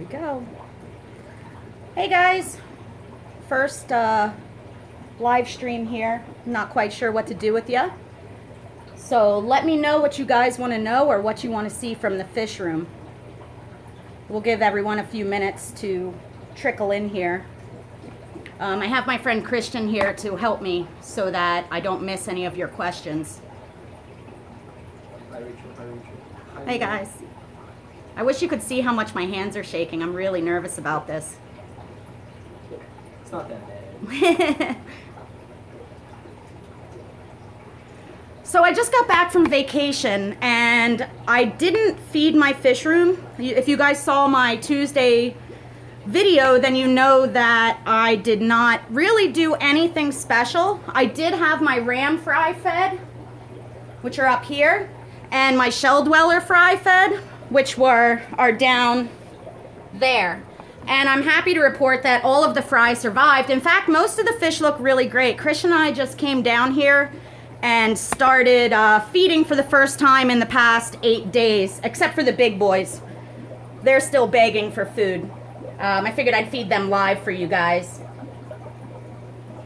we go. Hey guys, first live stream here. I'm not quite sure what to do with you. So let me know what you guys want to know or what you want to see from the fish room. We'll give everyone a few minutes to trickle in here. I have my friend Christian here to help me so that I don't miss any of your questions. Hi, Rachel. Hi, Rachel. Hi, Hey guys. I wish you could see how much my hands are shaking. I'm really nervous about this. It's not that bad. So I just got back from vacation and I didn't feed my fish room. If you guys saw my Tuesday video, then you know that I did not really do anything special. I did have my ram fry fed, which are up here, and my shell dweller fry fed, which are down there. And I'm happy to report that all of the fry survived. In fact, most of the fish look really great. Christian and I just came down here and started feeding for the first time in the past 8 days, except for the big boys. They're still begging for food. I figured I'd feed them live for you guys.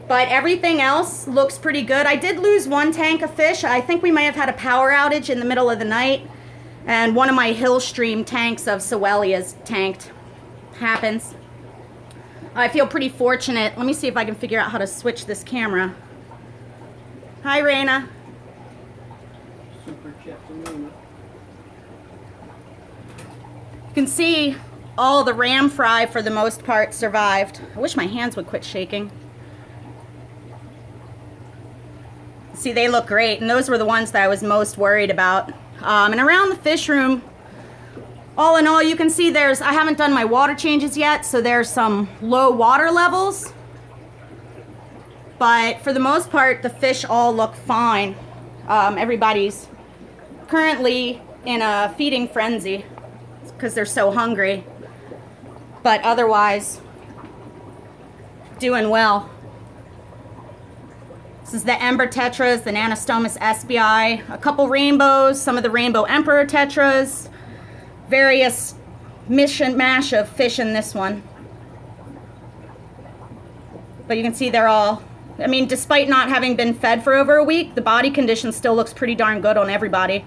But everything else looks pretty good. I did lose one tank of fish. I think we may have had a power outage in the middle of the night, and one of my hill stream tanks of Sowelias tanked. Happens. I feel pretty fortunate. Let me see if I can figure out how to switch this camera. Hi, Raina. Super chat from Raina. You can see all the ram fry, for the most part, survived. I wish my hands would quit shaking. See, they look great, and those were the ones that I was most worried about. And around the fish room, all in all, you can see I haven't done my water changes yet, so there's some low water levels. But for the most part, the fish all look fine. Everybody's currently in a feeding frenzy because they're so hungry. But otherwise, doing well. This is the Ember Tetras, the Nanostomus SBI, a couple rainbows, some of the Rainbow Emperor Tetras, various mash of fish in this one. But you can see they're all, I mean, despite not having been fed for over a week, the body condition still looks pretty darn good on everybody.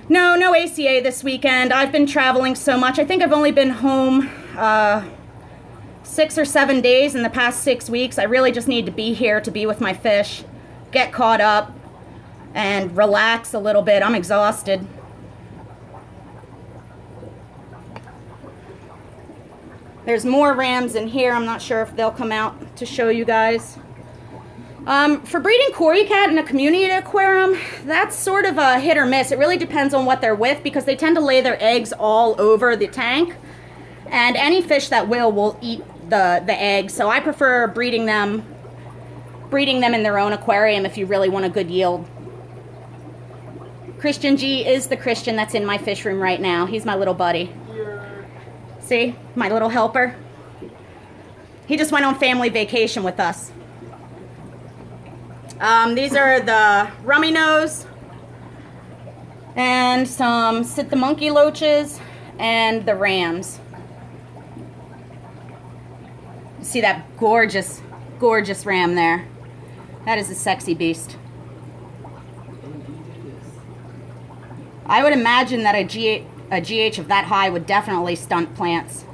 No ACA this weekend. I've been traveling so much. I think I've only been home 6 or 7 days in the past 6 weeks. I really just need to be here to be with my fish, get caught up, and relax a little bit. I'm exhausted. There's more rams in here. I'm not sure if they'll come out to show you guys. For breeding Cory cat in a community aquarium, that's sort of a hit or miss. It really depends on what they're with, because they tend to lay their eggs all over the tank, and any fish that will eat the eggs. So I prefer breeding them in their own aquarium if you really want a good yield. Christian G is the Christian that's in my fish room right now. He's my little buddy. See, my little helper. He just went on family vacation with us. These are the rummy nose and some sit the monkey loaches and the rams. See that gorgeous, gorgeous ram there? That is a sexy beast. I would imagine that a GH of that high would definitely stunt plants.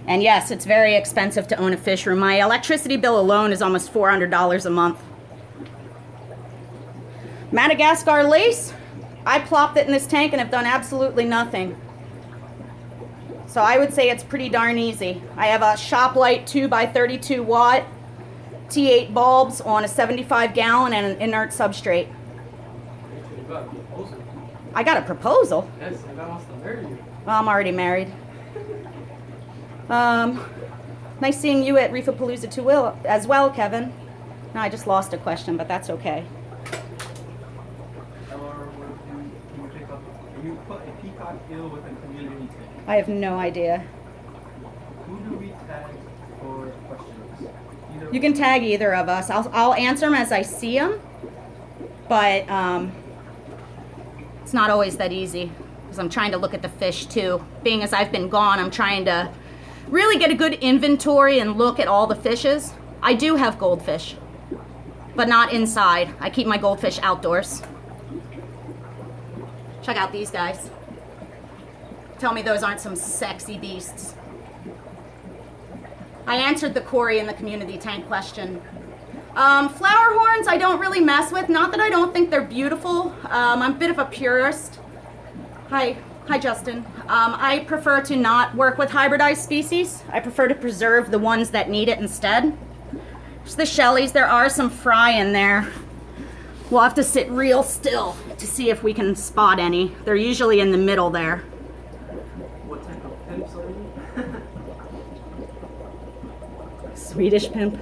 And yes, it's very expensive to own a fish room. My electricity bill alone is almost $400 a month. Madagascar lace, I plopped it in this tank and have done absolutely nothing. So I would say it's pretty darn easy. I have a ShopLite 2x32 watt T8 bulbs on a 75 gallon and an inert substrate. I got a proposal? Yes, I got to marry you. Well, I'm already married. Nice seeing you at Reefapalooza 2 as well, Kevin. No, I just lost a question, but that's okay. Can you put a peacock eel with a community tank? I have no idea. Who do we tag for questions? You can tag either of us. I'll answer them as I see them, but it's not always that easy. Because because I'm trying to look at the fish too. Being as I've been gone, I'm trying to really get a good inventory and look at all the fishes. I do have goldfish, but not inside. I keep my goldfish outdoors. Check out these guys. Tell me those aren't some sexy beasts. I answered the Corey in the community tank question. Flower horns I don't really mess with. Not that I don't think they're beautiful. I'm a bit of a purist. Hi Justin. I prefer to not work with hybridized species. I prefer to preserve the ones that need it instead. There's the shellies. There are some fry in there. We'll have to sit real still to see if we can spot any. They're usually in the middle there. What type of pimps are you? Swedish pimp.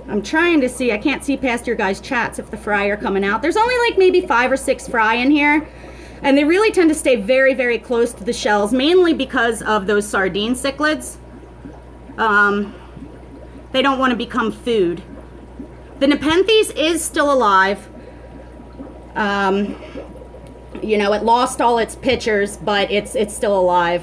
I'm trying to see, I can't see past your guys' chats if the fry are coming out. There's only like maybe 5 or 6 fry in here. And they really tend to stay very, very close to the shells, mainly because of those sardine cichlids. They don't want to become food. The Nepenthes is still alive. You know, it lost all its pictures, but it's still alive.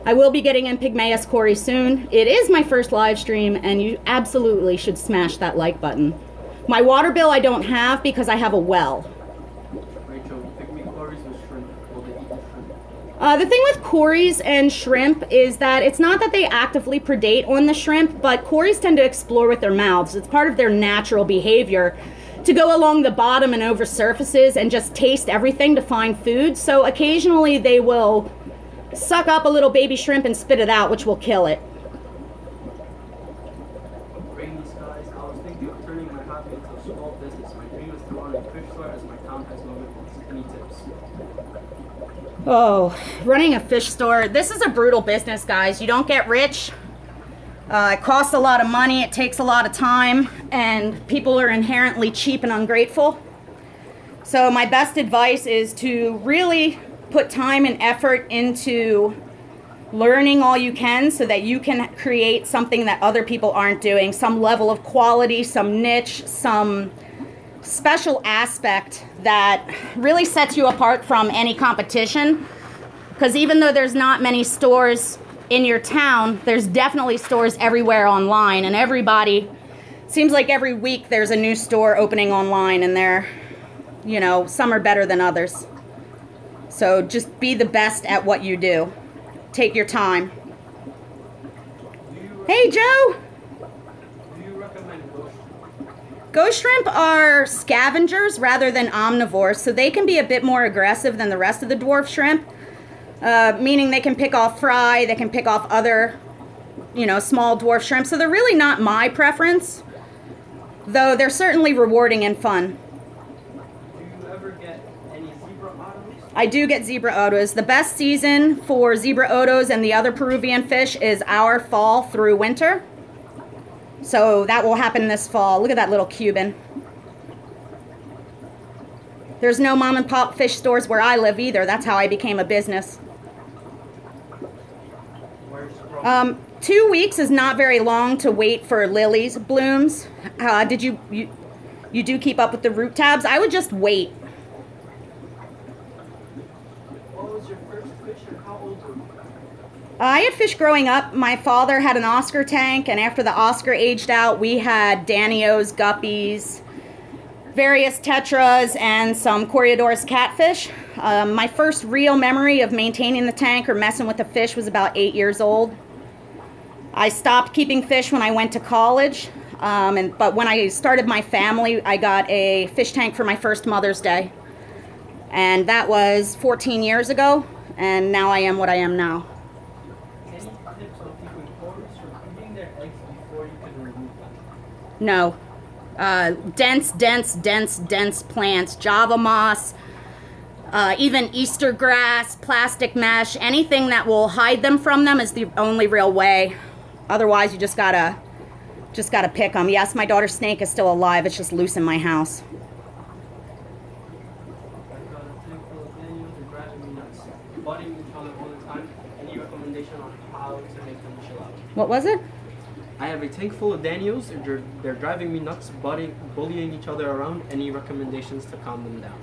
I will be getting in Pygmaeus Cory soon. It is my first live stream, and you absolutely should smash that like button. My water bill I don't have because I have a well. The thing with Corys and shrimp is that it's not that they actively predate on the shrimp, but Corys tend to explore with their mouths. It's part of their natural behavior to go along the bottom and over surfaces and just taste everything to find food. So occasionally they will suck up a little baby shrimp and spit it out, which will kill it. Rainy skies. I was thinking of turning my hobby into a small business. My dream is to run a fish store as my town has no nipples. Any tips? Oh, running a fish store. This is a brutal business, guys. You don't get rich. It costs a lot of money. It takes a lot of time. And people are inherently cheap and ungrateful. So my best advice is to really put time and effort into learning all you can so that you can create something that other people aren't doing. Some level of quality, some niche, some special aspect that really sets you apart from any competition. Because even though there's not many stores in your town, there's definitely stores everywhere online, and everybody seems like every week there's a new store opening online, and they're, you know, some are better than others. So just be the best at what you do. Take your time. Hey Joe! Do you recommend ghost shrimp? Ghost shrimp are scavengers rather than omnivores, so they can be a bit more aggressive than the rest of the dwarf shrimp. Meaning they can pick off fry, they can pick off other, you know, small dwarf shrimp. So they're really not my preference, though they're certainly rewarding and fun. Do you ever get any zebra ottos? I do get zebra ottos. The best season for zebra ottos and the other Peruvian fish is our fall through winter. So that will happen this fall. Look at that little Cuban. There's no mom and pop fish stores where I live either. That's how I became a business. 2 weeks is not very long to wait for lilies blooms. Did you do keep up with the root tabs? I would just wait. What was your first fish and how old were you? I had fish growing up. My father had an Oscar tank, and after the Oscar aged out, we had Danios, guppies, various tetras, and some Coriodoris catfish. My first real memory of maintaining the tank or messing with the fish was about 8 years old. I stopped keeping fish when I went to college, but when I started my family, I got a fish tank for my first Mother's Day. And that was 14 years ago, and now I am what I am now. Any tips on keeping corals from eating their eggs before you can remove them? No. Dense plants, Java moss, even Easter grass, plastic mesh, anything that will hide them from them is the only real way. Otherwise, you just gotta pick them. Yes, my daughter's snake is still alive. It's just loose in my house. I've got a tank full of Danios and grabbing me nuts. Budding each other all the time. Any recommendation on how to make them chill out? What was it? I have a tank full of Daniels, and they're driving me nuts, bullying each other around. Any recommendations to calm them down?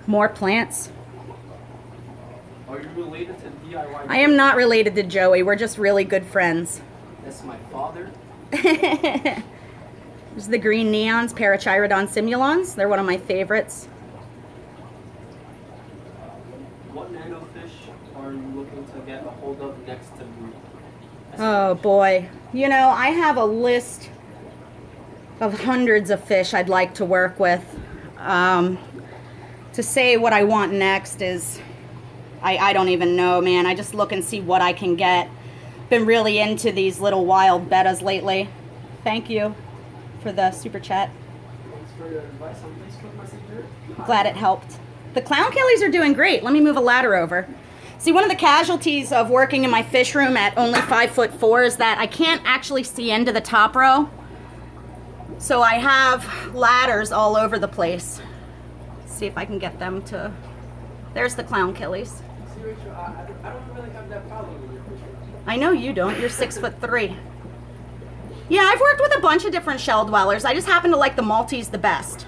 More plants. Are you related to DIY? I am not related to Joey. We're just really good friends. That's my father. There's the green neons, Parachirodon simulons. They're one of my favorites. What nanofish are you looking to get a hold of next to me? Oh boy. You know, I have a list of hundreds of fish I'd like to work with. To say what I want next is, I don't even know, man. I just look and see what I can get. Been really into these little wild bettas lately. Thank you for the super chat. Thanks for your advice on Facebook Messenger. Glad it helped. The clown killies are doing great. Let me move a ladder over. See, one of the casualties of working in my fish room at only 5'4" is that I can't actually see into the top row. So I have ladders all over the place. Let's see if I can get them to... There's the clown killies. See, Rachel, I don't really have that problem with your fish room. I know you don't. You're 6'3". Yeah, I've worked with a bunch of different shell dwellers. I just happen to like the Maltese the best.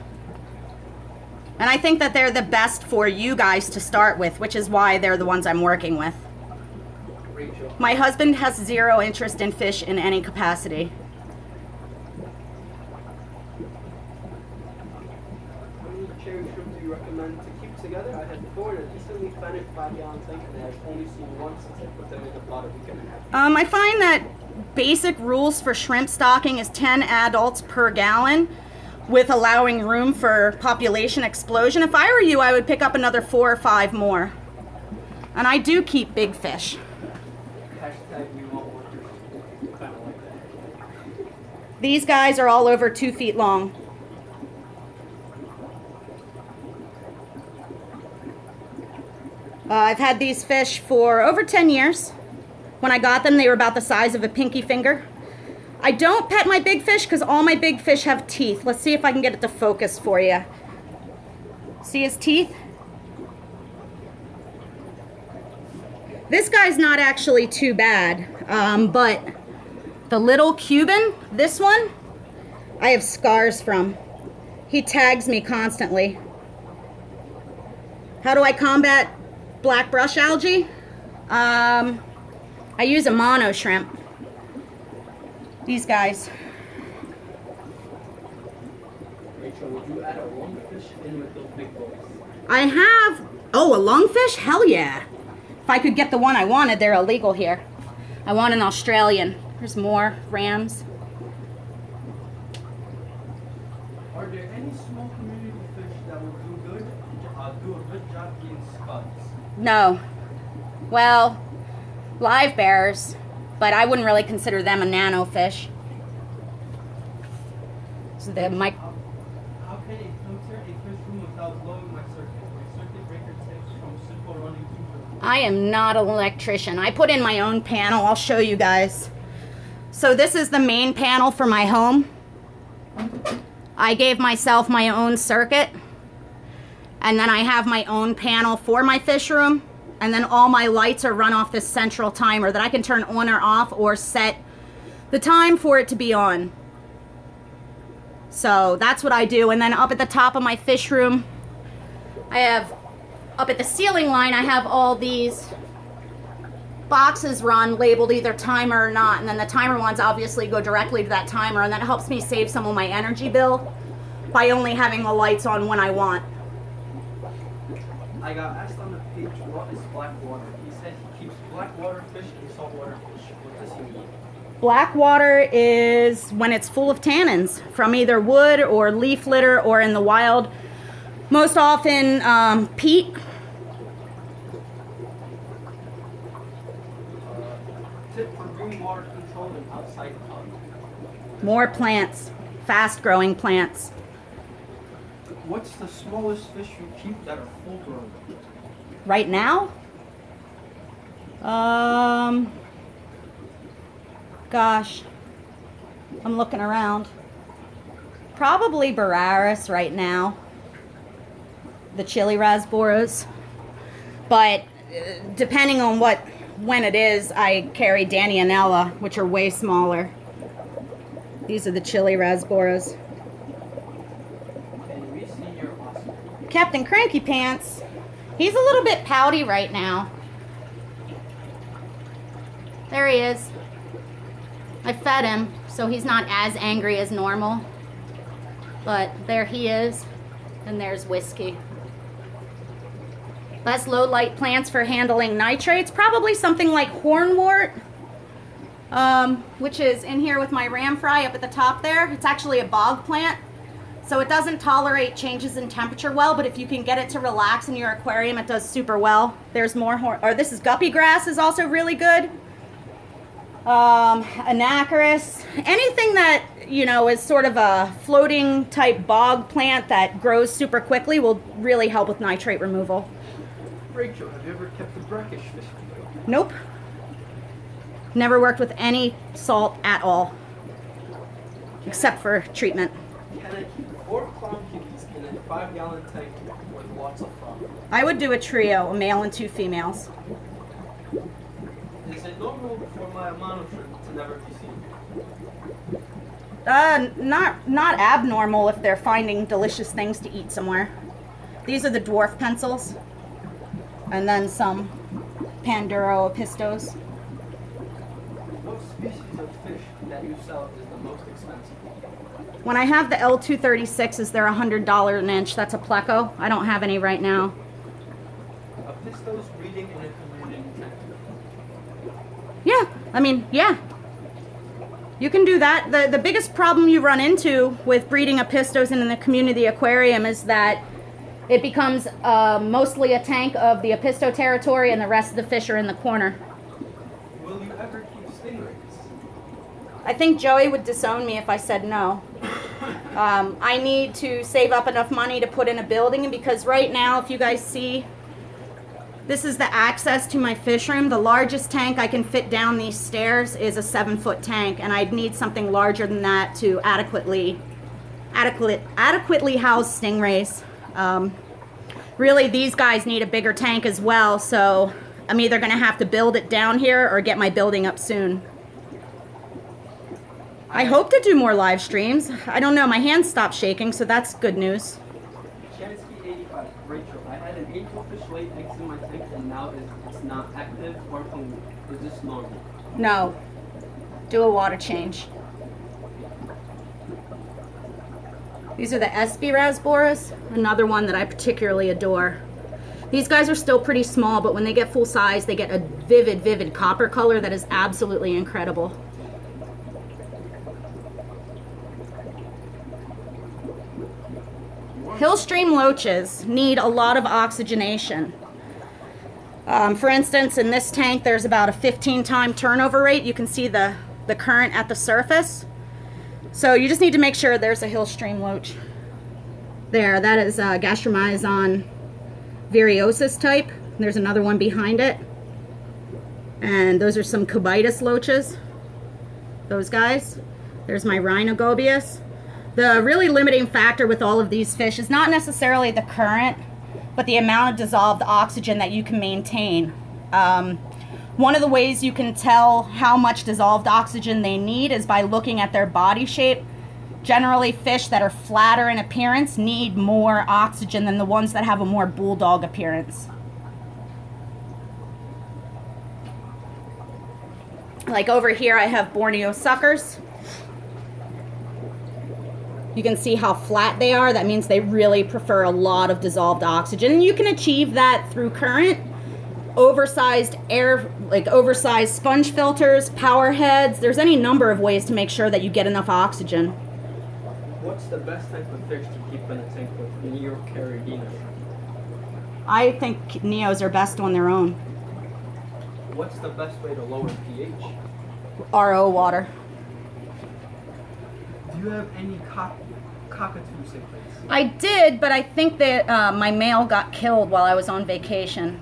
And I think that they're the best for you guys to start with, which is why they're the ones I'm working with. Rachel. My husband has zero interest in fish in any capacity. How many cherry shrimp do you recommend to keep together? I had 4 in a decently fed 5-gallon tank, and I've only seen one since I put them in about a week and a half. I find that basic rules for shrimp stocking is 10 adults per gallon, with allowing room for population explosion. If I were you, I would pick up another 4 or 5 more. And I do keep big fish. Hashtag we want workers. Kind of like that. These guys are all over 2 feet long. I've had these fish for over 10 years. When I got them, they were about the size of a pinky finger. I don't pet my big fish because all my big fish have teeth. Let's see if I can get it to focus for you. See his teeth? This guy's not actually too bad, but the little Cuban, this one, I have scars from. He tags me constantly. How do I combat black brush algae? I use a mono shrimp. These guys. Rachel, would you add a lungfish in with those big boys? I have, oh, a lungfish? Hell yeah. If I could get the one I wanted, they're illegal here. I want an Australian. There's more rams. Are there any small community fish that will do a good job being spuds? No. Well, live bears, but I wouldn't really consider them a nano fish. So the mic. How can I filter a fish room without blowing my circuit? My circuit breaker takes from simple running to... I am not an electrician. I put in my own panel. I'll show you guys. So this is the main panel for my home. I gave myself my own circuit. And then I have my own panel for my fish room. And then all my lights are run off this central timer that I can turn on or off or set the time for it to be on. So that's what I do. And then up at the top of my fish room, I have, up at the ceiling line, I have all these boxes run labeled either timer or not. And then the timer ones obviously go directly to that timer. And that helps me save some of my energy bill by only having the lights on when I want. I got asked on the page, what is black water? He said he keeps black water fish and saltwater fish. What does he mean? Black water is when it's full of tannins from either wood or leaf litter or in the wild. Most often peat. Tip for green water control and outside pond. More plants, fast growing plants. What's the smallest fish you keep that are full grown? Right now? Gosh, I'm looking around. Probably Bararis right now. The chili rasboras. But depending on what when it is, I carry Danianella, which are way smaller. These are the chili rasboras. Can we see your osprey? Captain Cranky Pants. He's a little bit pouty right now. There he is. I fed him, so he's not as angry as normal. But there he is. And there's Whiskey. Less low light plants for handling nitrates. Probably something like hornwort, which is in here with my ramfry up at the top there. It's actually a bog plant, so it doesn't tolerate changes in temperature well, but if you can get it to relax in your aquarium, it does super well. There's more this is guppy grass is also really good. Anacharis, anything that, you know, is sort of a floating type bog plant that grows super quickly will really help with nitrate removal. Rachel, have you ever kept a brackish fish? Nope. Never worked with any salt at all, except for treatment. Can I keep 4 clown kitties in a 5-gallon tank with lots of fun? I would do a trio, a male and 2 females. Is it normal for my amount shrimp to never be seen? Not abnormal if they're finding delicious things to eat somewhere. These are the dwarf pencils, and then some Panduro pistos. What species of fish that you sell is the most expensive? When I have the L236s, they're $100 an inch. That's a pleco. I don't have any right now. A pistos breeding in a community tank. Yeah, I mean, yeah. You can do that. The biggest problem you run into with breeding a pistos in the community aquarium is that it becomes mostly a tank of the apisto territory and the rest of the fish are in the corner. Will you ever keep stingrays? I think Joey would disown me if I said no. I need to save up enough money to put in a building, because right now, if you guys see, this is the access to my fish room. The largest tank I can fit down these stairs is a 7-foot tank, and I'd need something larger than that to adequately house stingrays. Really, these guys need a bigger tank as well, so I'm either going to have to build it down here or get my building up soon. I hope to do more live streams. I don't know, my hands stopped shaking, so that's good news. Chansky 85, Rachel, I had an angelfish lay eggs in my tank and now it's not active or hungry. Is this normal? No. Do a water change. These are the SB rasboras, another one that I particularly adore. These guys are still pretty small, but when they get full size, they get a vivid, vivid copper color that is absolutely incredible. Hillstream loaches need a lot of oxygenation. For instance, in this tank, there's about a 15-time turnover rate. You can see the current at the surface. So you just need to make sure there's a Hillstream loach. There, that is Gastromyzon variosus type. There's another one behind it. And those are some Cubitus loaches. Those guys. There's my Rhinogobius. The really limiting factor with all of these fish is not necessarily the current, but the amount of dissolved oxygen that you can maintain. One of the ways you can tell how much dissolved oxygen they need is by looking at their body shape. Generally, fish that are flatter in appearance need more oxygen than the ones that have a more bulldog appearance. Like over here, I have Borneo suckers. You can see how flat they are. That means they really prefer a lot of dissolved oxygen. And you can achieve that through current, oversized air, like oversized sponge filters, power heads. There's any number of ways to make sure that you get enough oxygen. What's the best type of fish to keep in a tank with Neocaridina? I think Neos are best on their own. What's the best way to lower pH? RO water. Do you have any cockatoo cichlids? I did, but I think that my male got killed while I was on vacation.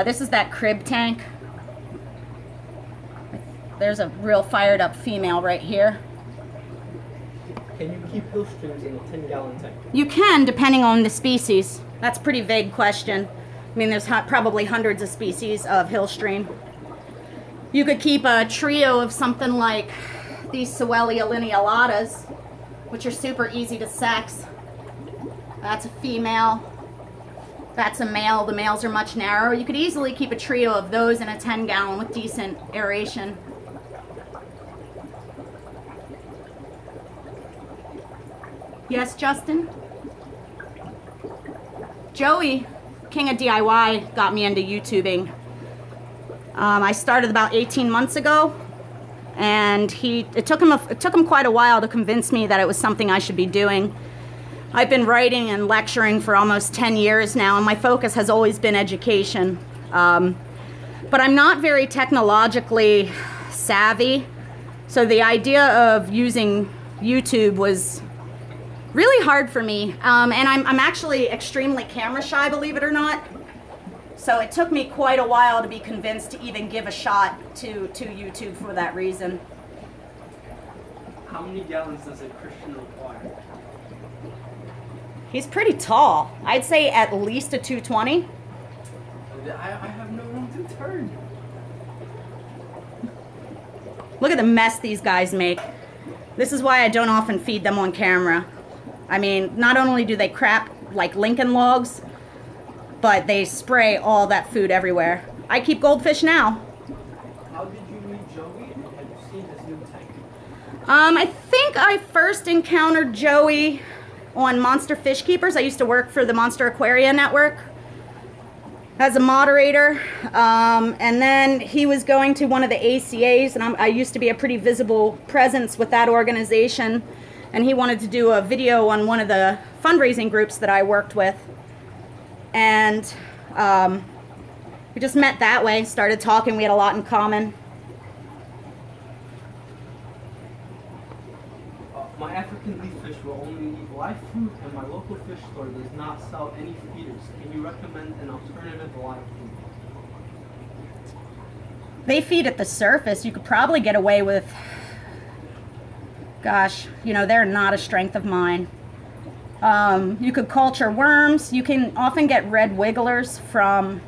This is that crib tank. There's a real fired up female right here. Can you keep Hillstreams in a 10-gallon tank? You can, depending on the species. That's a pretty vague question. I mean, there's probably hundreds of species of hillstream. You could keep a trio of something like these Soelia linealatas, which are super easy to sex. That's a female. That's a male. The males are much narrower. You could easily keep a trio of those in a 10-gallon with decent aeration. Yes, Justin? Joey, King of DIY, got me into YouTubing. I started about 18 months ago, and it took him quite a while to convince me that it was something I should be doing. I've been writing and lecturing for almost 10 years now, and my focus has always been education. But I'm not very technologically savvy, so the idea of using YouTube was really hard for me. And I'm actually extremely camera shy, believe it or not. So it took me quite a while to be convinced to even give a shot to YouTube for that reason. How many gallons does a Christian require? He's pretty tall. I'd say at least a 220. I have no room to turn. Look at the mess these guys make. This is why I don't often feed them on camera. I mean, not only do they crap like Lincoln Logs, but they spray all that food everywhere. I keep goldfish now. How did you meet Joey, and have you seen his new tank? I think I first encountered Joey on Monster Fish Keepers. I used to work for the Monster Aquaria Network as a moderator, and then he was going to one of the ACAs, and I used to be a pretty visible presence with that organization, and he wanted to do a video on one of the fundraising groups that I worked with. And we just met that way, started talking, we had a lot in common. My African leaf fish will only eat live fruit, and my local fish store does not sell any feeders. Can you recommend an alternative live food? They feed at the surface. You could probably get away with, gosh, you know, they're not a strength of mine. You could culture worms. You can often get red wigglers from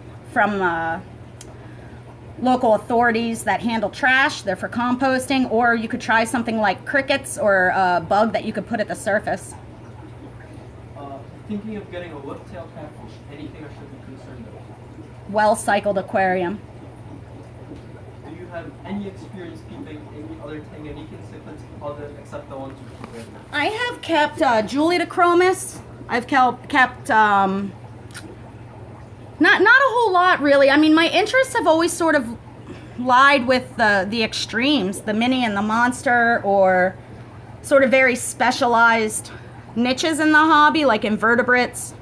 local authorities that handle trash. They're for composting. Or you could try something like crickets or a bug that you could put at the surface. Thinking of getting a whiptail catfish. Anything I should be concerned about? Well-cycled aquarium. Do you have any experience keeping any other Tanganyikan cichlids other except the ones you keep right now? I have kept Julidochromis. I've kept not a whole lot really. I mean, my interests have always sort of lied with the extremes, the mini and the monster, or sort of very specialized niches in the hobby, like invertebrates,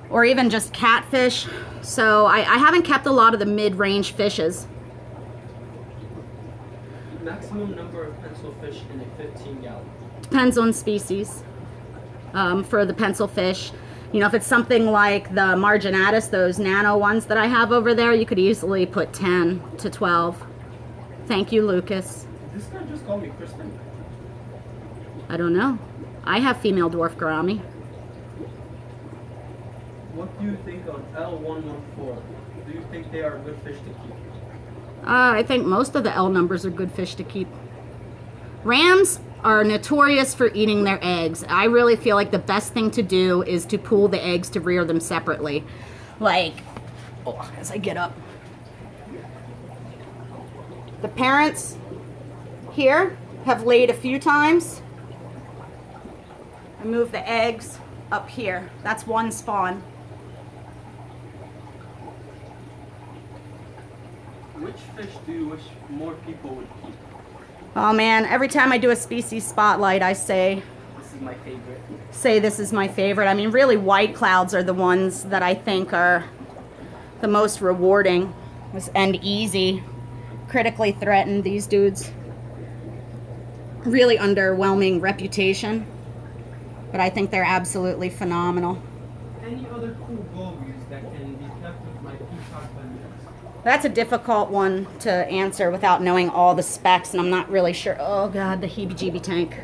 or even just catfish. So I haven't kept a lot of the mid-range fishes. Maximum number of pencil fish in a 15-gallon. Depends on species. For the pencil fish, you know, if it's something like the marginatus, those nano ones that I have over there, you could easily put 10 to 12. Thank you, Lucas. Did this guy just call me Kristen? I don't know. I have female dwarf gourami. What do you think of L114? Do you think they are good fish to keep? I think most of the L numbers are good fish to keep. Rams are notorious for eating their eggs. I really feel like the best thing to do is to pool the eggs to rear them separately. Like, oh, as I get up. The parents here have laid a few times. I move the eggs up here. That's one spawn. Which fish do you wish more people would keep? Oh man, every time I do a species spotlight, I say, This is my favorite. This is my favorite. I mean, really, white clouds are the ones that I think are the most rewarding and easy. Critically threatened, these dudes. Really underwhelming reputation, but I think they're absolutely phenomenal. Any other cool gobies that can be kept with my peacock vendors? That's a difficult one to answer without knowing all the specs, and I'm not really sure. Oh god, the heebie-jeebie tank.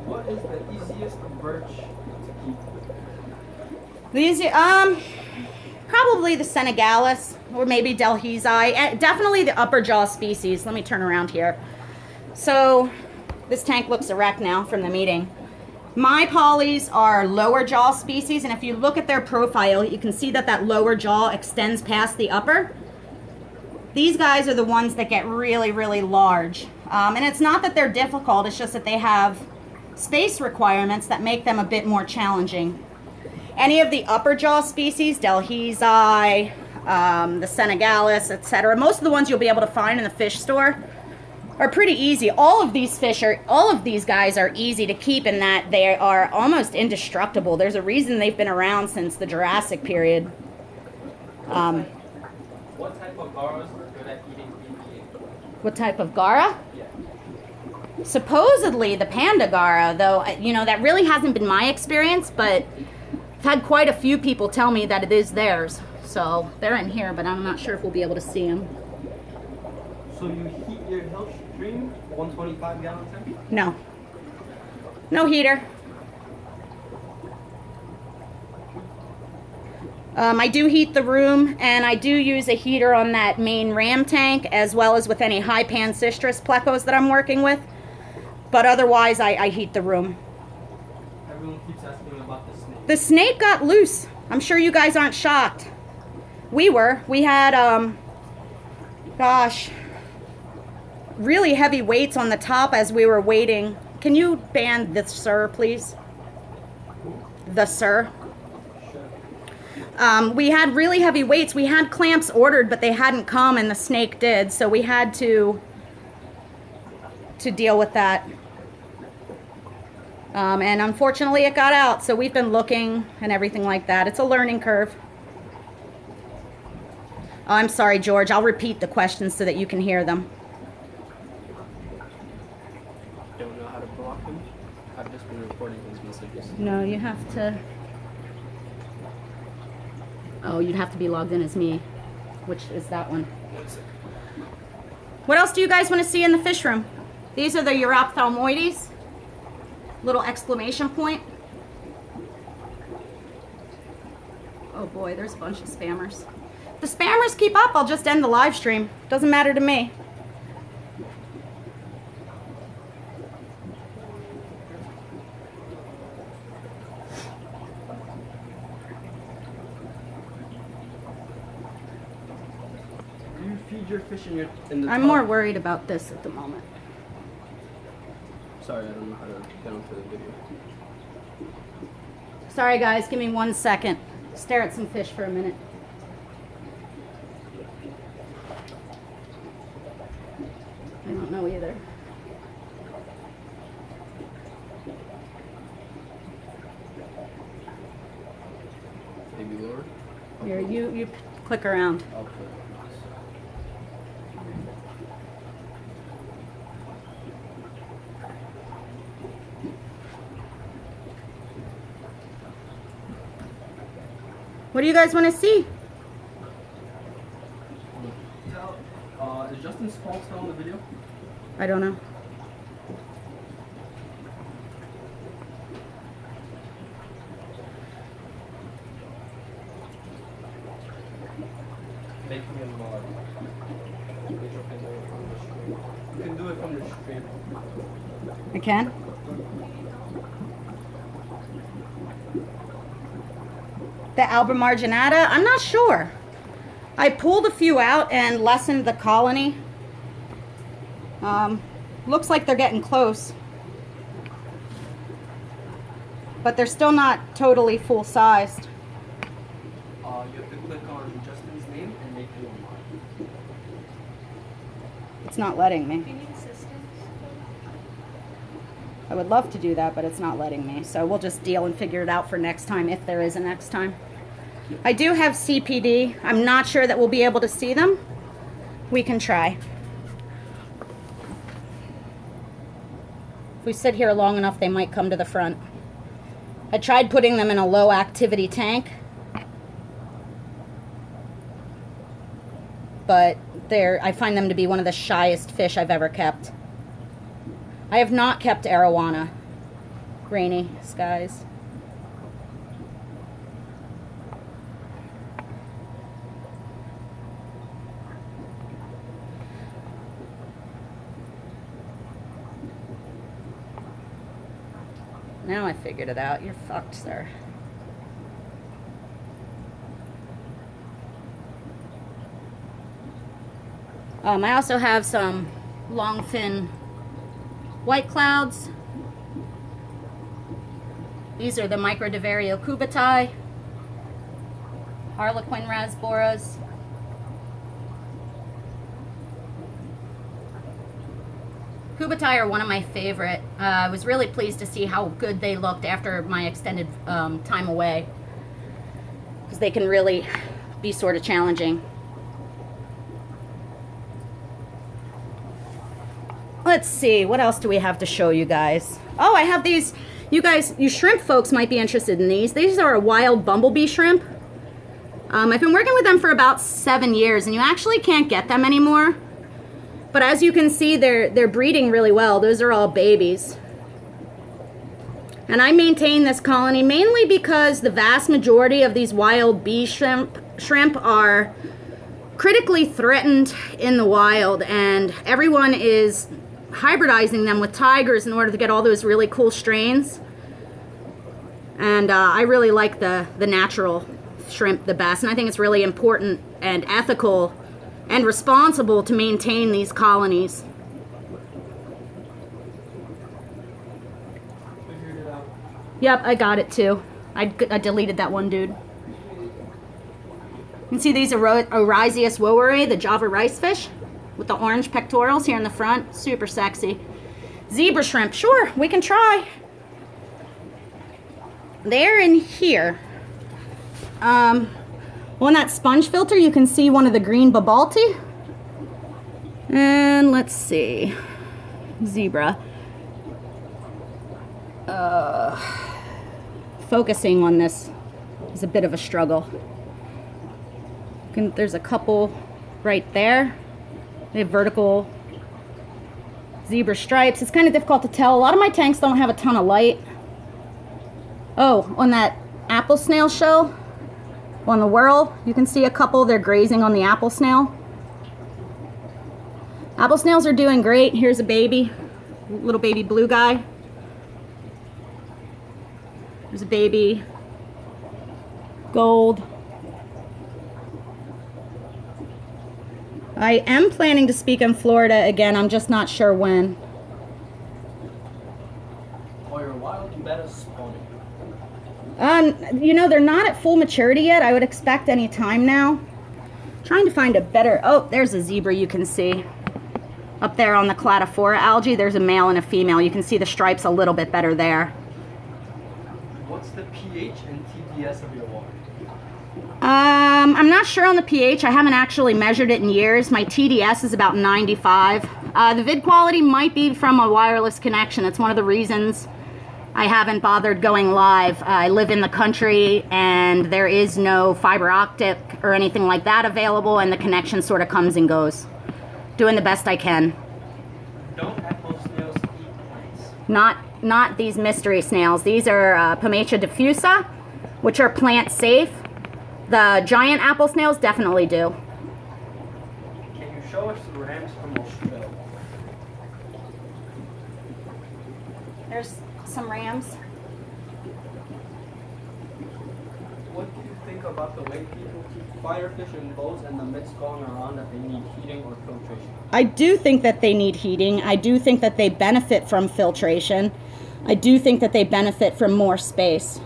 What is the easiest birch to keep? The probably the Senegalis or maybe Delhizii. Definitely the upper jaw species. Let me turn around here. So this tank looks erect now from the meeting. My polys are lower jaw species, and if you look at their profile, you can see that that lower jaw extends past the upper. These guys are the ones that get really, really large. And it's not that they're difficult, it's just that they have space requirements that make them a bit more challenging. Any of the upper jaw species, Delhizii, the Senegalis, etc., most of the ones you'll be able to find in the fish store are pretty easy. All of these guys are easy to keep in that they are almost indestructible. There's a reason they've been around since the Jurassic period. What type of garas are good at eating BBA? What type of gara? Yeah. Supposedly the panda gara, though, you know, that really hasn't been my experience, but I've had quite a few people tell me that it is theirs. So they're in here, but I'm not sure if we'll be able to see them. So you heat your Fishroom 125 gallon tank? No. No heater. I do heat the room, and I do use a heater on that main ram tank, as well as with any high pancistrus plecos that I'm working with. But otherwise, I heat the room. Everyone keeps asking about the snake. The snake got loose. I'm sure you guys aren't shocked. We were. We had, gosh, really heavy weights on the top as we were waiting. Can you ban the sir, please? The sir. We had really heavy weights. We had clamps ordered, but they hadn't come, and the snake did, so we had to deal with that. And unfortunately, it got out, so we've been looking and everything like that. It's a learning curve. Oh, I'm sorry, George. I'll repeat the questions so that you can hear them. Don't know how to block him. I've just been recording his messages. No, you have to... Oh, you'd have to be logged in as me, which is that one. What else do you guys want to see in the fish room? These are the Europhthalmoides. Little exclamation point. Oh boy, there's a bunch of spammers. If the spammers keep up, I'll just end the live stream. Doesn't matter to me. Feed your fish in the I'm tub. more worried about this at the moment. Sorry, I don't know how to get onto the video. Sorry guys, give me 1 second. Stare at some fish for a minute. I don't know either. Maybe lower? Here, you click around. I'll put it. What do you guys want to see? Is Justin Spall still on the video? I don't know. Make me a mod. You can do it from the stream. I can? The Alba marginata? I'm not sure. I pulled a few out and lessened the colony. Looks like they're getting close. But they're still not totally full-sized. You have to click on Justin's name and make him a mod. It's not letting me. Do you need assistance? I would love to do that, but it's not letting me. So we'll just deal and figure it out for next time, if there is a next time. I do have CPD. I'm not sure that we'll be able to see them. We can try. If we sit here long enough, they might come to the front. I tried putting them in a low activity tank, but I find them to be one of the shyest fish I've ever kept. I have not kept arowana. Rainy skies. Now I figured it out. You're fucked, sir. I also have some longfin white clouds. These are the Microdevario cubitai, Harlequin rasboras. Cubitai are one of my favorite. I was really pleased to see how good they looked after my extended time away, because they can really be sort of challenging. Let's see, what else do we have to show you guys? Oh, I have these. You guys, you shrimp folks might be interested in these. These are a wild bumblebee shrimp. I've been working with them for about 7 years, and you actually can't get them anymore. But as you can see, they're breeding really well. Those are all babies. And I maintain this colony mainly because the vast majority of these wild bee shrimp are critically threatened in the wild, and everyone is hybridizing them with tigers in order to get all those really cool strains. And I really like the natural shrimp the best, and I think it's really important and ethical and responsible to maintain these colonies. Figured it out. Yep, I got it too. I deleted that one dude. You can see these are Oryzius woweri, the Java rice fish, with the orange pectorals here in the front. Super sexy. Zebra shrimp, sure, we can try. They're in here. On that sponge filter, you can see one of the green babalti. And let's see. Zebra. Focusing on this is a bit of a struggle. There's a couple right there. They have vertical zebra stripes. It's kind of difficult to tell. A lot of my tanks don't have a ton of light. Oh, on that apple snail shell, on the whirl, you can see a couple. They're grazing on the apple snail. Apple snails are doing great. Here's a baby, little baby blue guy. There's a baby gold. I am planning to speak in Florida again. I'm just not sure when. Or you're wild and better spawning. You know, they're not at full maturity yet. I would expect any time now. Trying to find a better... Oh, there's a zebra you can see. Up there on the cladophora algae, there's a male and a female. You can see the stripes a little bit better there. What's the pH and TDS of your water? I'm not sure on the pH. I haven't actually measured it in years. My TDS is about 95. The vid quality might be from a wireless connection. It's one of the reasons I haven't bothered going live. I live in the country and there is no fiber optic or anything like that available, and the connection sort of comes and goes. Doing the best I can. Don't apple snails eat plants? Not these mystery snails. These are Pomatia diffusa, which are plant safe. The giant apple snails definitely do. Can you show us the rams from Australia? There's some rams. What do you think about the way people keep firefish in bowls and the myths going around that they need heating or filtration? I do think that they need heating. I do think that they benefit from filtration. I do think that they benefit from more space.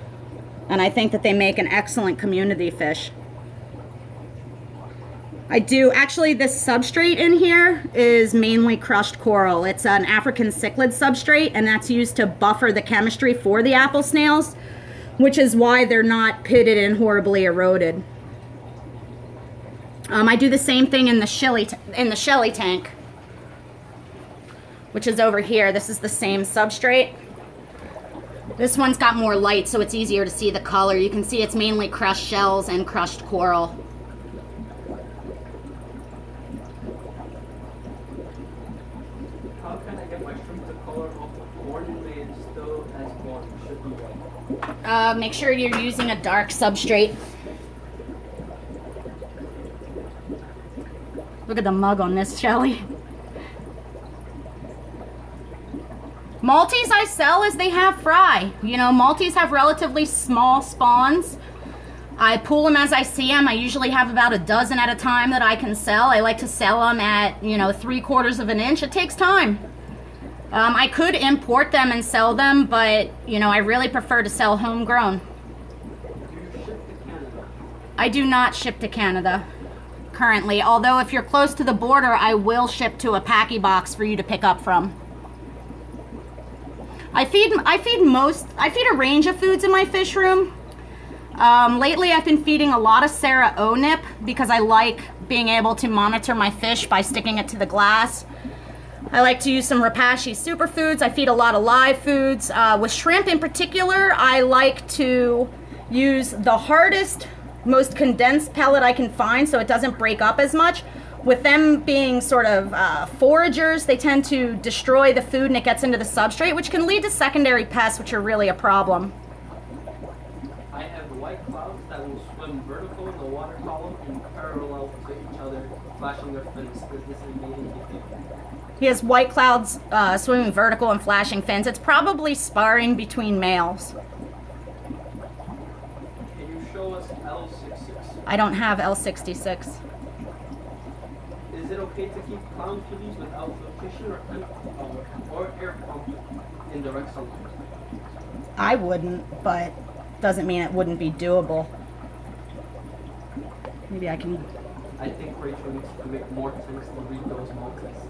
And I think that they make an excellent community fish. I do. Actually, this substrate in here is mainly crushed coral. It's an African cichlid substrate, and that's used to buffer the chemistry for the apple snails, which is why they're not pitted and horribly eroded. I do the same thing in the Shelly tank, which is over here. This is the same substrate. This one's got more light, so it's easier to see the color. You can see it's mainly crushed shells and crushed coral. How can I get my shrimp to color off the corn and they still as born? Should be white. Make sure you're using a dark substrate. Look at the mug on this, Shelly. Maltese I sell as they have fry. You know, Maltese have relatively small spawns. I pull them as I see them. I usually have about a dozen at a time that I can sell. I like to sell them at, you know, 3/4 of an inch. It takes time. I could import them and sell them, but, you know, I really prefer to sell homegrown. Do you ship to Canada? I do not ship to Canada currently, although if you're close to the border, I will ship to a packy box for you to pick up from. I feed a range of foods in my fish room. Lately I've been feeding a lot of Sarah O-Nip because I like being able to monitor my fish by sticking it to the glass. I like to use some Rapashi superfoods. I feed a lot of live foods. With shrimp in particular, I like to use the hardest, most condensed pellet I can find so it doesn't break up as much. With them being sort of foragers, they tend to destroy the food and it gets into the substrate, which can lead to secondary pests, which are really a problem. I have white clouds that will swim vertical in the water column and parallel to each other, flashing their fins. Is this a mating behavior? He has white clouds swimming vertical and flashing fins. It's probably sparring between males. Can you show us L66? I don't have L66. Is it okay to keep clown kitties without filtration or air pump in direct sunlight? I wouldn't, but doesn't mean it wouldn't be doable. Maybe I can... I think Rachel needs to make more tanks to breed those Maltese.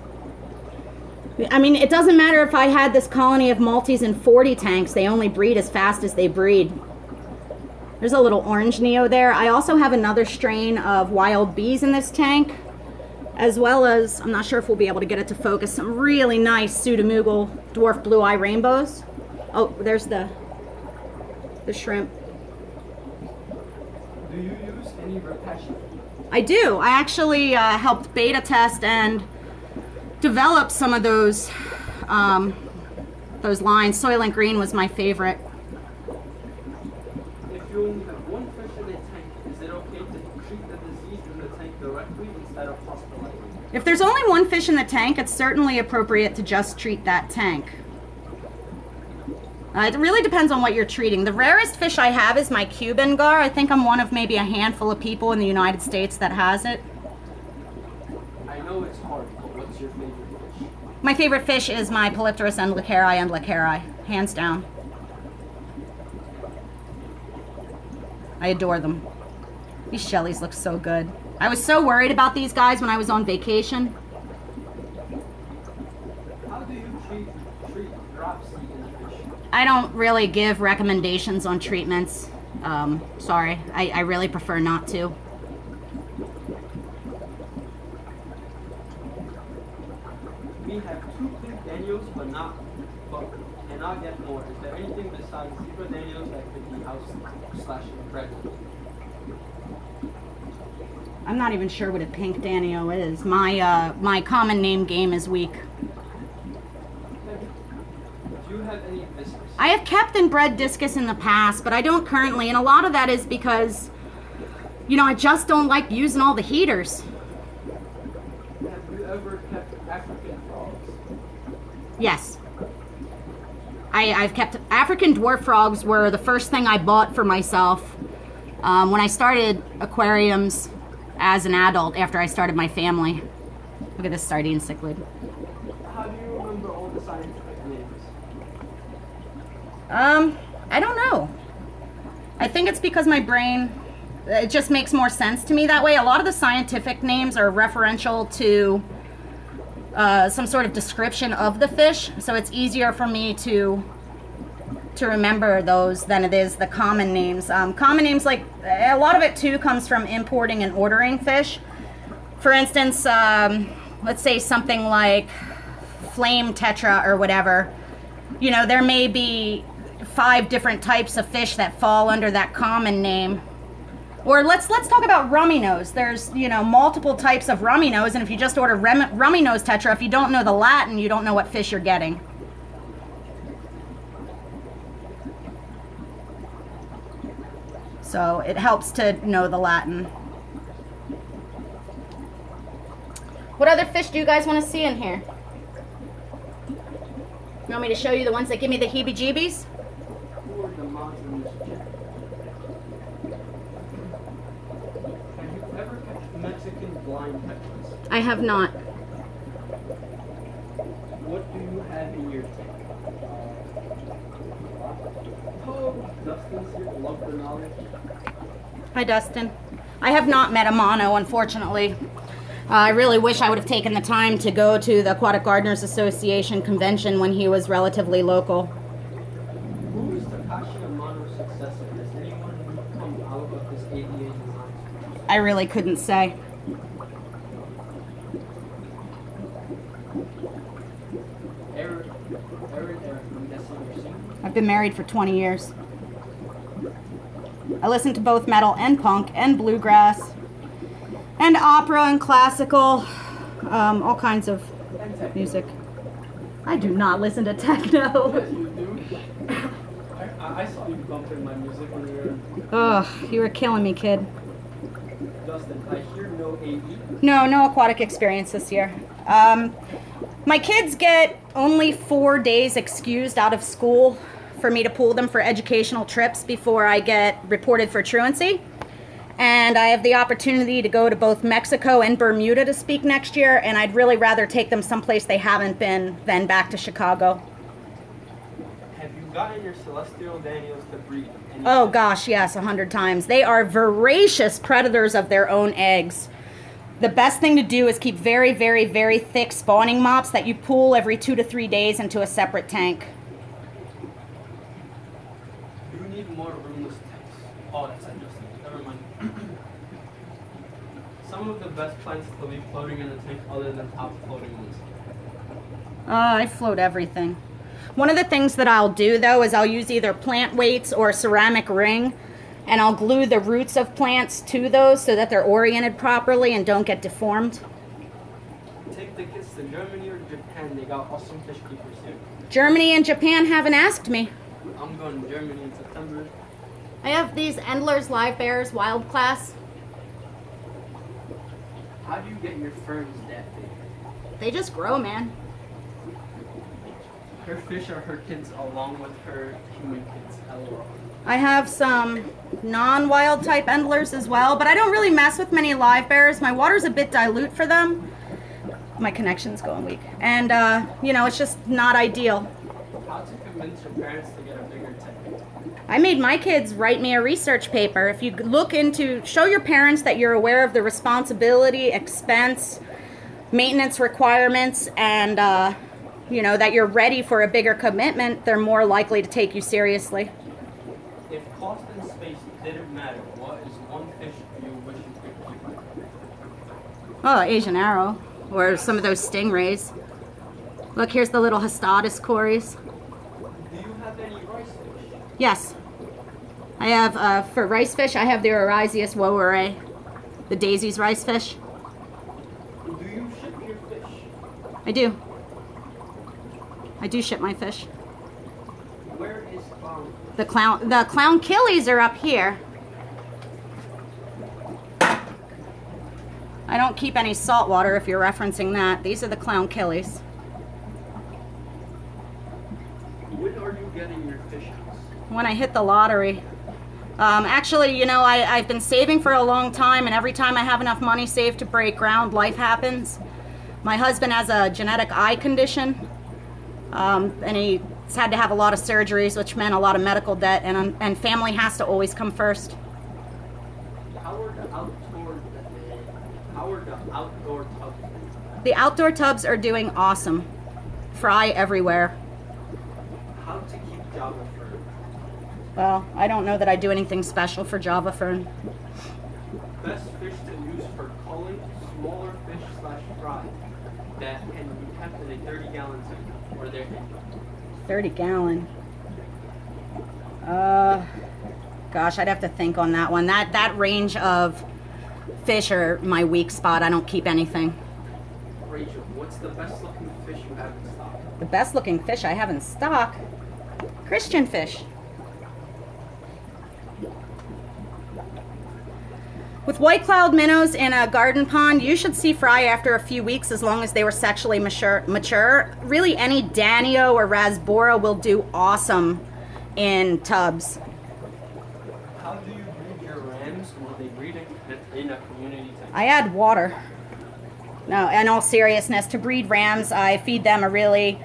I mean, it doesn't matter if I had this colony of Maltese in 40 tanks. They only breed as fast as they breed. There's a little orange Neo there. I also have another strain of wild bees in this tank, as well as, I'm not sure if we'll be able to get it to focus, some really nice Pseudomugil dwarf blue eye rainbows. Oh, there's the shrimp. Do you use any Rapashi? I do. I actually helped beta test and develop some of those lines. Soylent Green was my favorite. If you only have one fish in a tank, is it okay to treat the disease in the tank directly instead of hospitalizing? If there's only one fish in the tank, it's certainly appropriate to just treat that tank. It really depends on what you're treating. The rarest fish I have is my Cuban gar. I think I'm one of maybe a handful of people in the United States that has it. I know it's hard, but what's your favorite fish? My favorite fish is my Polypterus and Leckeri, hands down. I adore them. These shellies look so good. I was so worried about these guys when I was on vacation. How do you treat dropsy in a fish? I don't really give recommendations on treatments. Sorry, I really prefer not to. We have 2 pink Daniels, but cannot get more. Is there anything besides zebra Daniels that could be house/bred? I'm not even sure what a pink Danio is. My common name game is weak. Do you have any viscous? I have kept and bred discus in the past, but I don't currently, and a lot of that is because, you know, I just don't like using all the heaters. Have you ever kept African frogs? Yes. I've kept African dwarf frogs were the first thing I bought for myself when I started aquariums as an adult after I started my family. Look at this sardine cichlid. How do you remember all the scientific names? I don't know. I think it's because my brain, it just makes more sense to me that way. A lot of the scientific names are referential to some sort of description of the fish, so it's easier for me to remember those than it is the common names. Common names, like a lot of it too comes from importing and ordering fish. For instance, let's say something like flame tetra or whatever. You know, there may be 5 different types of fish that fall under that common name. Or let's talk about rummy nose. There's, you know, multiple types of rummy nose, and if you just order rummy nose tetra, if you don't know the Latin, you don't know what fish you're getting. So it helps to know the Latin. What other fish do you guys want to see in here? You want me to show you the ones that give me the heebie-jeebies? Who are the mods in this chat? Have you ever catch Mexican blind peppers? I have not. What do you have in your tank? Oh, Dustin's here. Love the knowledge. Hi, Dustin. I have not met a mono, unfortunately. I really wish I would have taken the time to go to the Aquatic Gardeners Association convention when he was relatively local. Who is Takashi Amano's successor? Has anyone come out of this ADA design? I really couldn't say. Eric, I'm guessing you're single? I've been married for 20 years. I listen to both metal and punk and bluegrass and opera and classical, all kinds of music. I do not listen to techno. Yes, you do. I saw you bumping my music when you were... Ugh, you were killing me, kid. Dustin, I hear no AE. No aquatic experience this year. My kids get only 4 days excused out of school for me to pull them for educational trips before I get reported for truancy. And I have the opportunity to go to both Mexico and Bermuda to speak next year, and I'd really rather take them someplace they haven't been than back to Chicago. Have you gotten your celestial Daniels to breed? Oh gosh, yes, 100 times. They are voracious predators of their own eggs. The best thing to do is keep very, very, very thick spawning mops that you pull every 2 to 3 days into a separate tank. You need more roomless tanks. Oh, that's interesting. Never mind. Some of the best plants to leave floating in the tank other than top floating ones. I float everything. One of the things that I'll do though is I'll use either plant weights or a ceramic ring, and I'll glue the roots of plants to those so that they're oriented properly and don't get deformed. Take the kids to Germany or Japan. They got awesome fish keepers here. Germany and Japan haven't asked me. I'm going to Germany in September. I have these Endler's Live Bears Wild Class. How do you get your ferns that big? They just grow, man. Her fish are her kids along with her human kids. LOL. I have some non-wild type Endlers as well, but I don't really mess with many live bears. My water's a bit dilute for them. My connection's going weak. And, you know, it's just not ideal. How to convince your parents to get a bigger tank? I made my kids write me a research paper. If you look into, show your parents that you're aware of the responsibility, expense, maintenance requirements, and, you know, that you're ready for a bigger commitment, they're more likely to take you seriously. If cost and space didn't matter, what is one fish you wish you could keep? Oh, Asian arrow, or some of those stingrays. Look, here's the little Hastodus cories. Do you have any rice fish? Yes. I have, for rice fish, I have the Orysius woweray, the Daisy's rice fish. Do you ship your fish? I do. I do ship my fish. Where is The clown killies are up here. I don't keep any salt water if you're referencing that. These are the clown killies. When are you getting your fish house? When I hit the lottery. Actually, you know, I've been saving for a long time, and every time I have enough money saved to break ground, life happens. My husband has a genetic eye condition, and he's had to have a lot of surgeries, which meant a lot of medical debt, and family has to always come first. How are the outdoor tubs? The outdoor tubs are doing awesome. Fry everywhere. How to keep Java fern? Well, I don't know that I do anything special for Java fern. Best fish to use for culling smaller fish / fry that can be kept in a 30-gallon tank or they're in. 30-gallon. Gosh, I'd have to think on that one. That range of fish are my weak spot. I don't keep anything. Rachel, what's the best looking fish you have in stock? The best looking fish I have in stock? Christian fish. With white cloud minnows in a garden pond, you should see fry after a few weeks as long as they were sexually mature. Really, any Danio or Rasbora will do awesome in tubs. How do you breed your rams? Will they breed in a community tank? I add water. No, in all seriousness, to breed rams, I feed them a really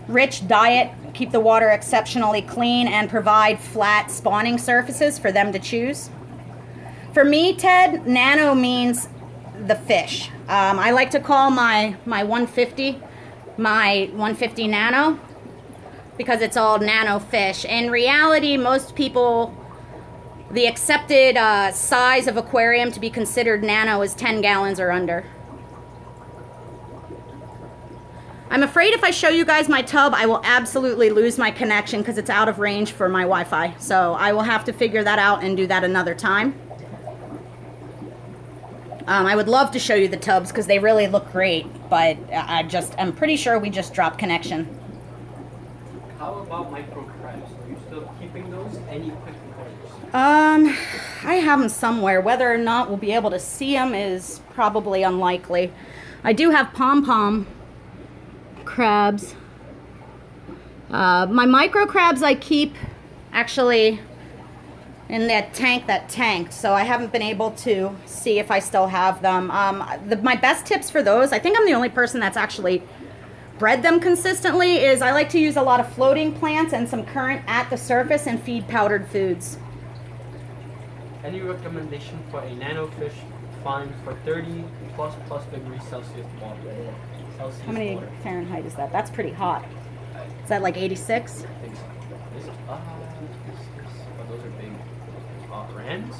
rich diet, keep the water exceptionally clean, and provide flat spawning surfaces for them to choose. For me, Ted, nano means the fish. I like to call my 150 nano because it's all nano fish. In reality, most people, the accepted size of aquarium to be considered nano is 10 gallons or under. I'm afraid if I show you guys my tub, I will absolutely lose my connection because it's out of range for my Wi-Fi. So I will have to figure that out and do that another time. I would love to show you the tubs because they really look great, but I'm pretty sure we just dropped connection. How about micro crabs? Are you still keeping those? Any quick pictures? I have them somewhere. Whether or not we'll be able to see them is probably unlikely. I do have pom-pom crabs. My micro crabs I keep actually in that tank, so I haven't been able to see if I still have them. My best tips for those, I think I'm the only person that's actually bred them consistently, is I like to use a lot of floating plants and some current at the surface and feed powdered foods. Any recommendation for a nano fish fine for 30 plus degrees Celsius water? How many Fahrenheit is that? That's pretty hot. Is that like 86? I think so. Those are big. Rams?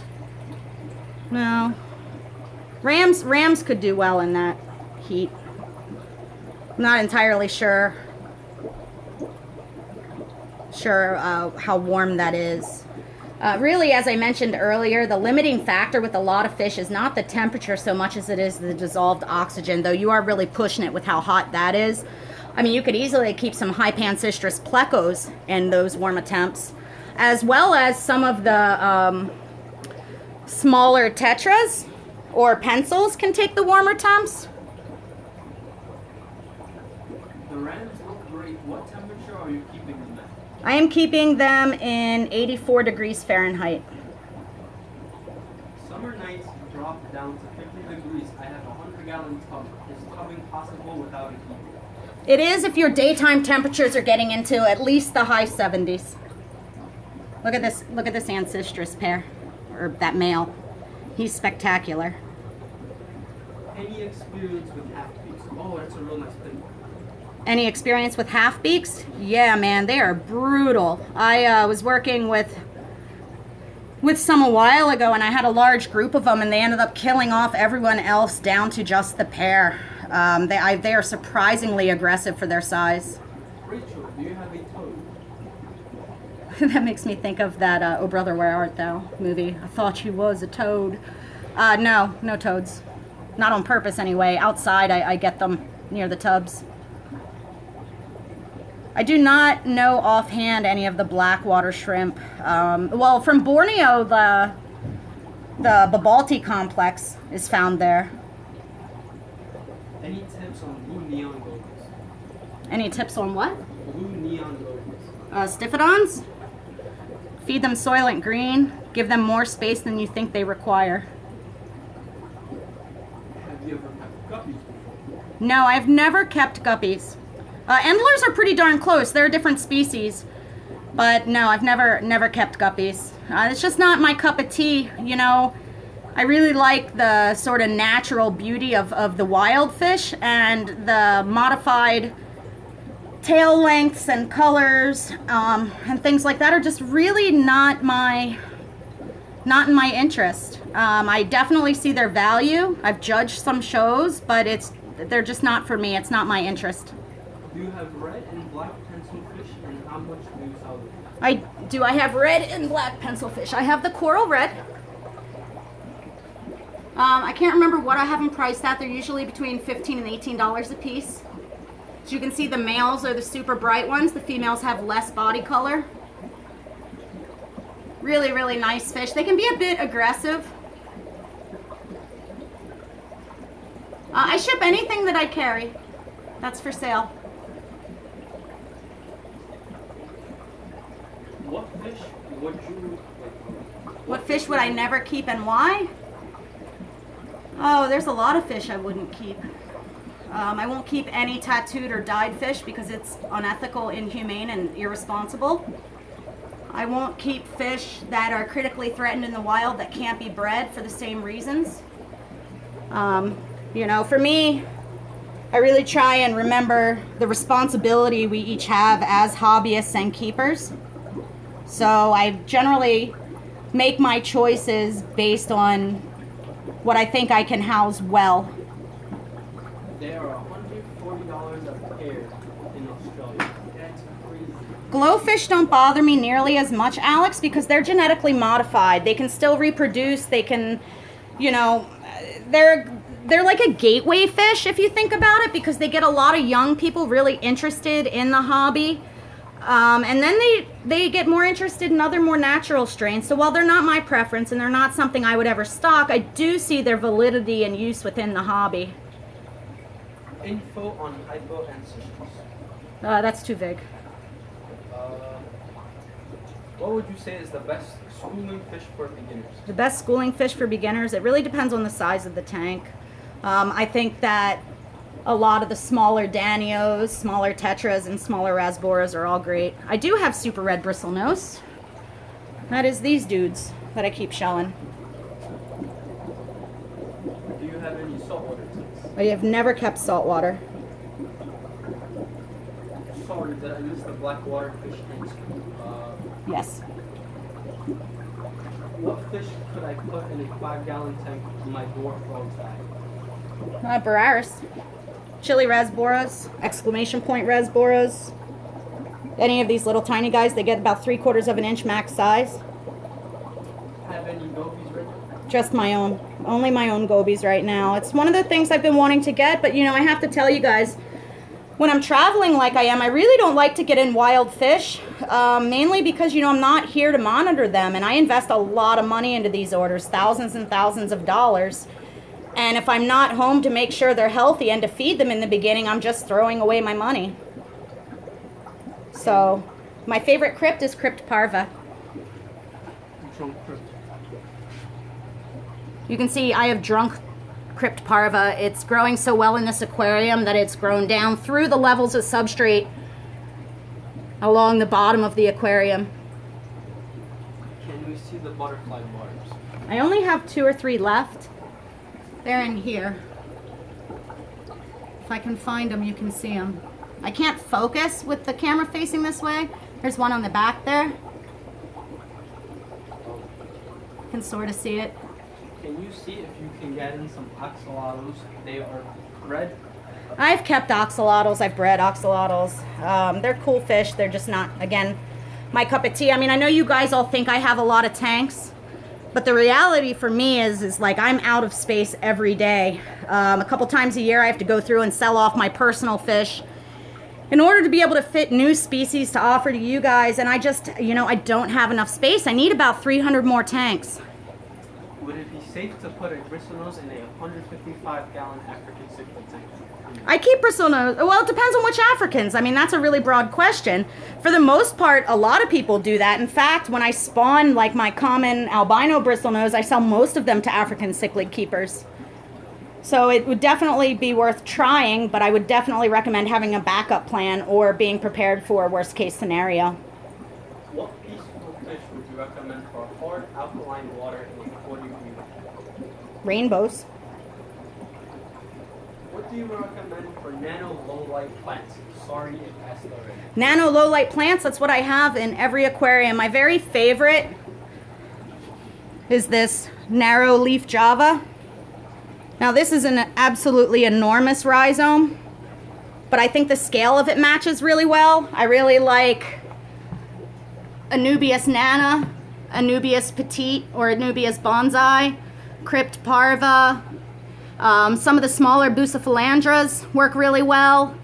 No. Rams could do well in that heat. I'm not entirely sure how warm that is. Really, as I mentioned earlier, the limiting factor with a lot of fish is not the temperature so much as it is the dissolved oxygen, though you are really pushing it with how hot that is. I mean, you could easily keep some high pancistrus plecos in those warm attempts, as well as some of the smaller tetras or pencils can take the warmer temps. The rams look great. What temperature are you keeping them at? I am keeping them in 84 degrees Fahrenheit. Summer nights drop down to 50 degrees. I have a 100-gallon tub. Is tubbing possible without a heater? It is if your daytime temperatures are getting into at least the high 70s. Look at this ancistrus pair, or that male. He's spectacular. Any experience with half-beaks? Oh, that's a real nice thing. Any experience with half-beaks? Yeah, man, they are brutal. I was working with some a while ago, and I had a large group of them, and they ended up killing off everyone else down to just the pair. They are surprisingly aggressive for their size. Rachel, do you have a toad? That makes me think of that Oh Brother, Where Art Thou movie. I thought you was a toad. No toads. Not on purpose anyway. Outside I get them near the tubs. I do not know offhand any of the blackwater shrimp. Well, from Borneo, the Babalti complex is found there. Any tips on blue neon gophers? Any tips on what? Blue neon gophers. Stiphodons? Feed them Soylent Green. Give them more space than you think they require. Have you ever kept guppies before? No, I've never kept guppies. Endlers are pretty darn close. They're a different species. But no, I've never kept guppies. It's just not my cup of tea, you know. I really like the sort of natural beauty of the wild fish, and the modified tail lengths and colors and things like that are just really not in my interest. I definitely see their value. I've judged some shows, but they're just not for me. It's not my interest. Do you have red and black pencilfish, and how much do you sell them? I have red and black pencilfish. I have the coral red. I can't remember what I have them priced at. They're usually between $15 and $18 a piece. As you can see, the males are the super bright ones. The females have less body color. Really, really nice fish. They can be a bit aggressive. I ship anything that I carry. That's for sale. What fish would you What fish would I never keep and why? Oh, there's a lot of fish I wouldn't keep. I won't keep any tattooed or dyed fish because it's unethical, inhumane, and irresponsible. I won't keep fish that are critically threatened in the wild that can't be bred for the same reasons. You know, for me, I really try and remember the responsibility we each have as hobbyists and keepers. So I generally make my choices based on what I think I can house well. They are $140 a pair in Australia. That's crazy. Glowfish don't bother me nearly as much, Alex, because they're genetically modified. They can still reproduce. They can, you know, they're like a gateway fish if you think about it, because they get a lot of young people really interested in the hobby. And then they get more interested in other more natural strains. So while they're not my preference and they're not something I would ever stock, I do see their validity and use within the hobby. Info on hypo ancestors. That's too vague. What would you say is the best schooling fish for beginners? The best schooling fish for beginners, it really depends on the size of the tank. I think that a lot of the smaller Danios, smaller Tetras, and smaller Rasboras are all great. I do have super red bristlenose. That is these dudes that I keep showing. Do you have any saltwater tanks? I have never kept saltwater. Sorry, did I use the black water fish tanks? Yes. What fish could I put in a 5-gallon tank in my dwarf outside? Bararis. Chili Rasboras, exclamation point Rasboras. Any of these little tiny guys, they get about 3/4 of an inch max size. Have any gobies right now? Just my own. Only my own gobies right now. It's one of the things I've been wanting to get, but you know, I have to tell you guys, when I'm traveling like I am, I really don't like to get in wild fish, mainly because, you know, I'm not here to monitor them, and I invest a lot of money into these orders, thousands and thousands of dollars. And if I'm not home to make sure they're healthy and to feed them in the beginning, I'm just throwing away my money. So, my favorite crypt is Crypt Parva. You can see I have drunk Crypt Parva. It's growing so well in this aquarium that it's grown down through the levels of substrate along the bottom of the aquarium. Can we see the butterfly bars? I only have 2 or 3 left. They're in here. If I can find them, you can see them. I can't focus with the camera facing this way. There's one on the back there. You can sort of see it. Can you see if you can get in some axolotls? They are bred. I've kept axolotls. I've bred axolotls. They're cool fish. They're just not, again, my cup of tea. I mean, I know you guys all think I have a lot of tanks, but the reality for me is like I'm out of space every day. A couple times a year I have to go through and sell off my personal fish in order to be able to fit new species to offer to you guys, and I just, you know, I don't have enough space. I need about 300 more tanks. Would it be safe to put a bristlenose in a 155-gallon African cichlid tank? I keep bristlenose. Well, it depends on which Africans. I mean, that's a really broad question. For the most part, a lot of people do that. In fact, when I spawn like my common albino bristlenose, I sell most of them to African cichlid keepers. So it would definitely be worth trying, but I would definitely recommend having a backup plan or being prepared for a worst case scenario. What peaceful fish would you recommend for hard alkaline water in a 40-degree? Rainbows. What do you recommend for nano low-light plants? Sorry if asked already. Nano low light plants, that's what I have in every aquarium. My very favorite is this narrow leaf java. Now this is an absolutely enormous rhizome, but I think the scale of it matches really well. I really like Anubias nana, Anubias petite, or Anubias bonsai, Crypt Parva. Some of the smaller Bucephalandras work really well.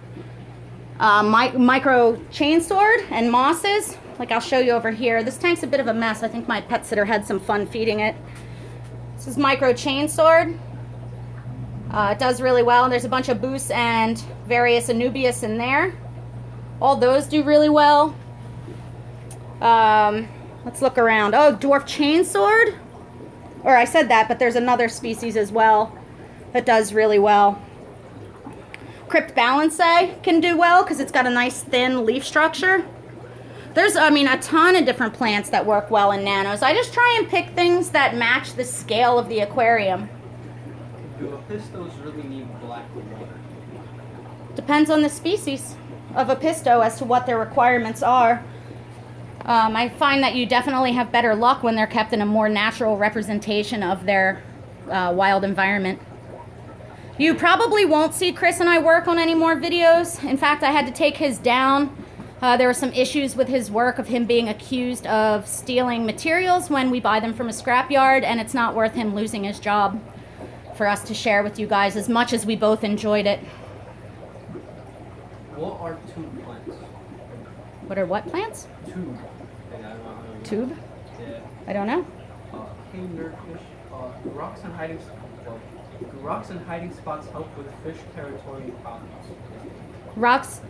Micro chainsword and mosses, like I'll show you over here. This tank's a bit of a mess. I think my pet sitter had some fun feeding it. This is micro chainsword. It does really well, and there's a bunch of Boost and various Anubias in there. All those do really well. Let's look around. Oh, Dwarf Chainsword. Or I said that, but there's another species as well that does really well. Crypt Balance can do well because it's got a nice thin leaf structure. There's, I mean, a ton of different plants that work well in nanos. I just try and pick things that match the scale of the aquarium. Do apistos really need black water? Depends on the species of apisto as to what their requirements are. I find that you definitely have better luck when they're kept in a more natural representation of their wild environment. You probably won't see Chris and I work on any more videos. In fact, I had to take his down. There were some issues with his work of him being accused of stealing materials when we buy them from a scrapyard, and it's not worth him losing his job for us to share with you guys as much as we both enjoyed it. What are tube plants? What are what plants? Tube. Tube? Yeah. I don't know. Hey nerdfish, do rocks and hiding spots help with fish territory problems? Rocks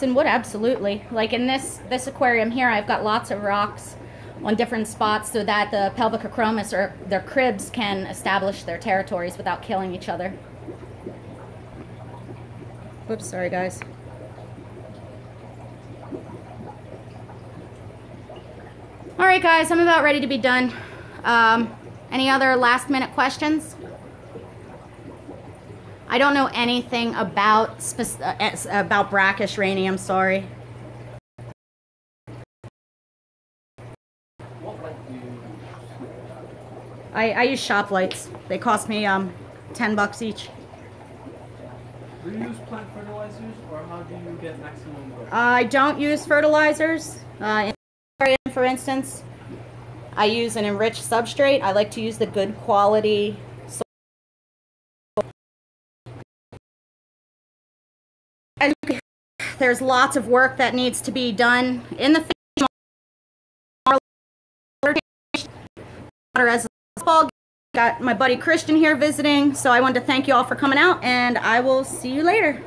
and wood, absolutely. Like in this aquarium here, I've got lots of rocks on different spots so that the pelvicochromis or their cribs can establish their territories without killing each other. Whoops, sorry guys. All right guys, I'm about ready to be done. Any other last minute questions? I don't know anything about brackish ranium, sorry. What light do you use? I use shop lights. They cost me $10 each. Do you use plant fertilizers, or how do you get maximum growth? I don't use fertilizers. For instance, I use an enriched substrate. I like to use the good quality. There's lots of work that needs to be done in the as well. Got my buddy Christian here visiting, so I wanted to thank you all for coming out, and I will see you later.